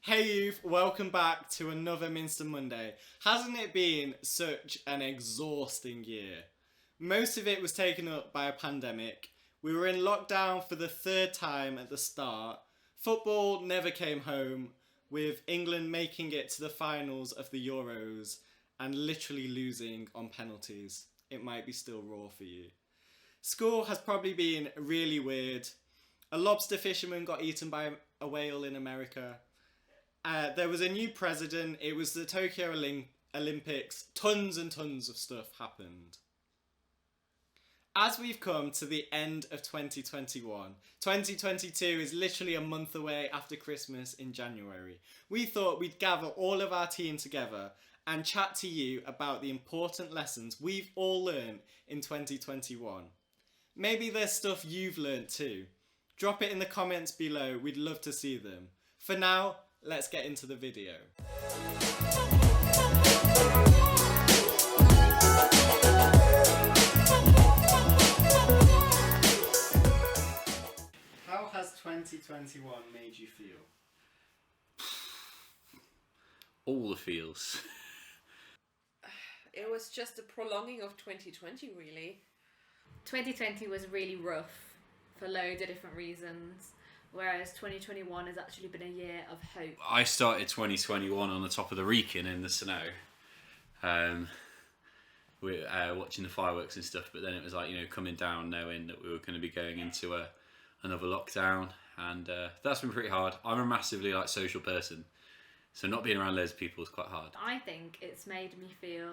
Hey youth, welcome back to another Minster Monday. Hasn't it been such an exhausting year? Most of it was taken up by a pandemic. We were in lockdown for the third time at the start. Football never came home, with England making it to the finals of the Euros and literally losing on penalties. It might be still raw for you. School has probably been really weird. A lobster fisherman got eaten by a whale in America. There was a new president. It was the Tokyo Olympics. Tons and tons of stuff happened. As we've come to the end of 2021, 2022 is literally a month away after Christmas in January. We thought we'd gather all of our team together and chat to you about the important lessons we've all learned in 2021. Maybe there's stuff you've learned too. Drop it in the comments below. We'd love to see them. For now, let's get into the video. How has 2021 made you feel? All the feels. It was just a prolonging of 2020, really. 2020 was really rough for loads of different reasons, whereas 2021 has actually been a year of hope. I started 2021 on the top of the Wrekin in the snow. We're watching the fireworks and stuff, but then it was like, coming down knowing that we were going to be going into another lockdown, and that's been pretty hard. I'm a massively social person, so not being around loads of people is quite hard. I think it's made me feel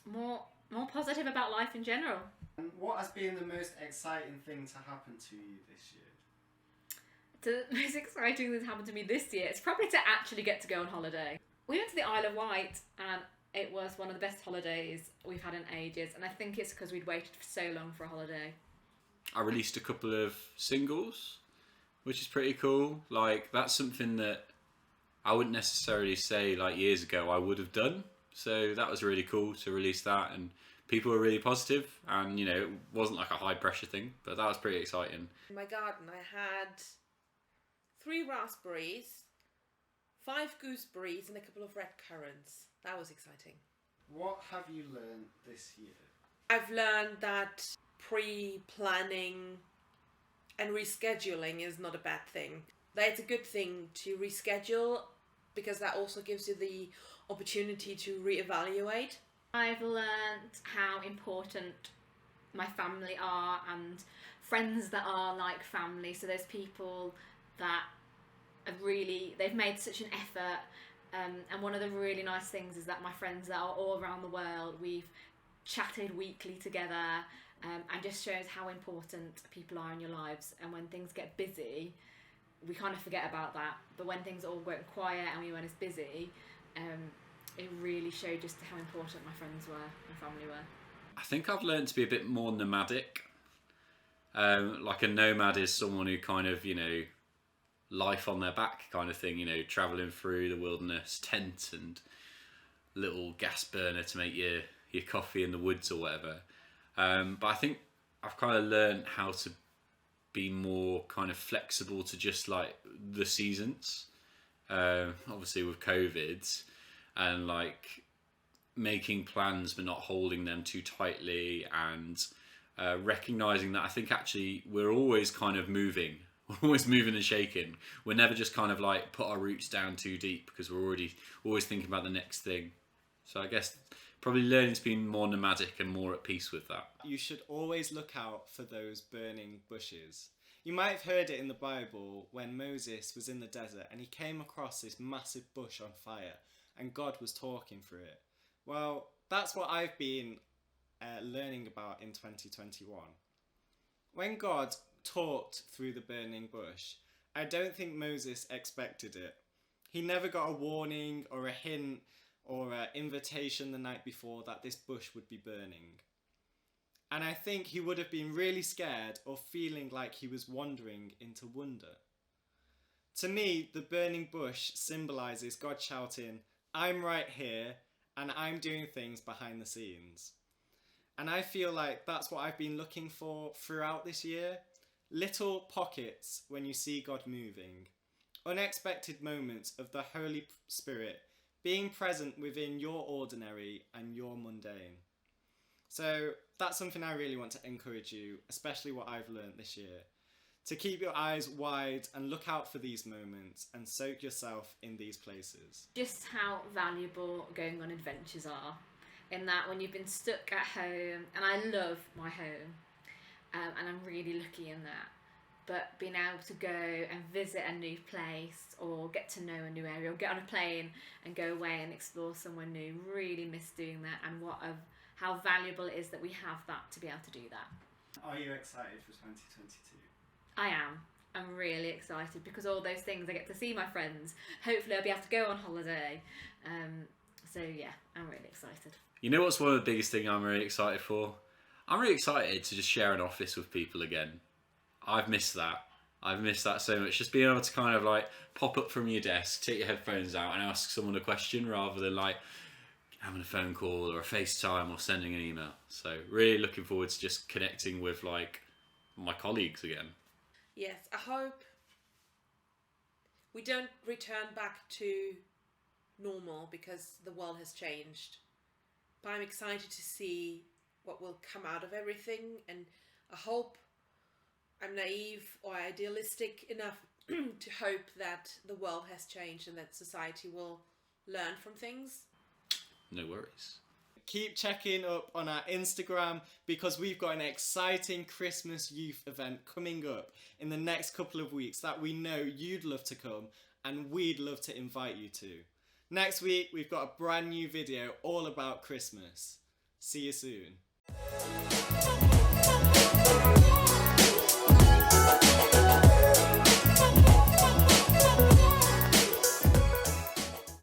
more positive about life in general. And what has been the most exciting thing to happen to you this year? The most exciting thing that's happened to me this year is probably to actually get to go on holiday. We went to the Isle of Wight and it was one of the best holidays we've had in ages, and I think it's because we'd waited for so long for a holiday. I released a couple of singles, which is pretty cool. That's something that I wouldn't necessarily say years ago I would have done. So that was really cool to release that, and people were really positive, and it wasn't like a high pressure thing, but that was pretty exciting. In my garden I had 3 raspberries, 5 gooseberries and a couple of red currants. That was exciting. What have you learned this year? I've learned that pre-planning and rescheduling is not a bad thing. That it's a good thing to reschedule because that also gives you the opportunity to reevaluate. I've learned how important my family are and friends that are like family. So there's people that they've made such an effort, and one of the really nice things is that my friends that are all around the world, we've chatted weekly together, and just shows how important people are in your lives. And when things get busy, we kind of forget about that, but when things all went quiet and we weren't as busy, it really showed just how important my friends were, my family were. I think I've learned to be a bit more nomadic. A nomad is someone who kind of, life on their back kind of thing, travelling through the wilderness, tent and little gas burner to make your coffee in the woods or whatever. But I think I've kind of learned how to be more kind of flexible to just the seasons. Obviously with COVID, and making plans but not holding them too tightly, and recognizing that I think actually we're always kind of moving. We're always moving and shaking. We're never just kind of put our roots down too deep because we're always thinking about the next thing. So I guess probably learning to be more nomadic and more at peace with that. You should always look out for those burning bushes. You might have heard it in the Bible when Moses was in the desert and he came across this massive bush on fire and God was talking through it. Well, that's what I've been learning about in 2021. When God talked through the burning bush, I don't think Moses expected it. He never got a warning or a hint or an invitation the night before that this bush would be burning. And I think he would have been really scared or feeling like he was wandering into wonder. To me, the burning bush symbolises God shouting, "I'm right here and I'm doing things behind the scenes." And I feel like that's what I've been looking for throughout this year. Little pockets when you see God moving. unexpected moments of the Holy Spirit being present within your ordinary and your mundane. So that's something I really want to encourage you, especially what I've learned this year, to keep your eyes wide and look out for these moments and soak yourself in these places. Just how valuable going on adventures are, in that when you've been stuck at home, and I love my home, and I'm really lucky in that, but being able to go and visit a new place or get to know a new area or get on a plane and go away and explore somewhere new, really miss doing that, and how valuable it is that we have that to be able to do that. Are you excited for 2022? I am. I'm really excited because all those things, I get to see my friends. Hopefully I'll be able to go on holiday. So yeah, I'm really excited. You know what's one of the biggest things I'm really excited for? I'm really excited to just share an office with people again. I've missed that. I've missed that so much. Just being able to kind of like pop up from your desk, take your headphones out and ask someone a question rather than like having a phone call or a FaceTime or sending an email. So really looking forward to just connecting with like my colleagues again. Yes, I hope we don't return back to normal because the world has changed. But I'm excited to see what will come out of everything, and I hope I'm naive or idealistic enough to hope that the world has changed and that society will learn from things. No worries. Keep checking up on our Instagram because we've got an exciting Christmas youth event coming up in the next couple of weeks that we know you'd love to come and we'd love to invite you to. Next week, we've got a brand new video all about Christmas. See you soon.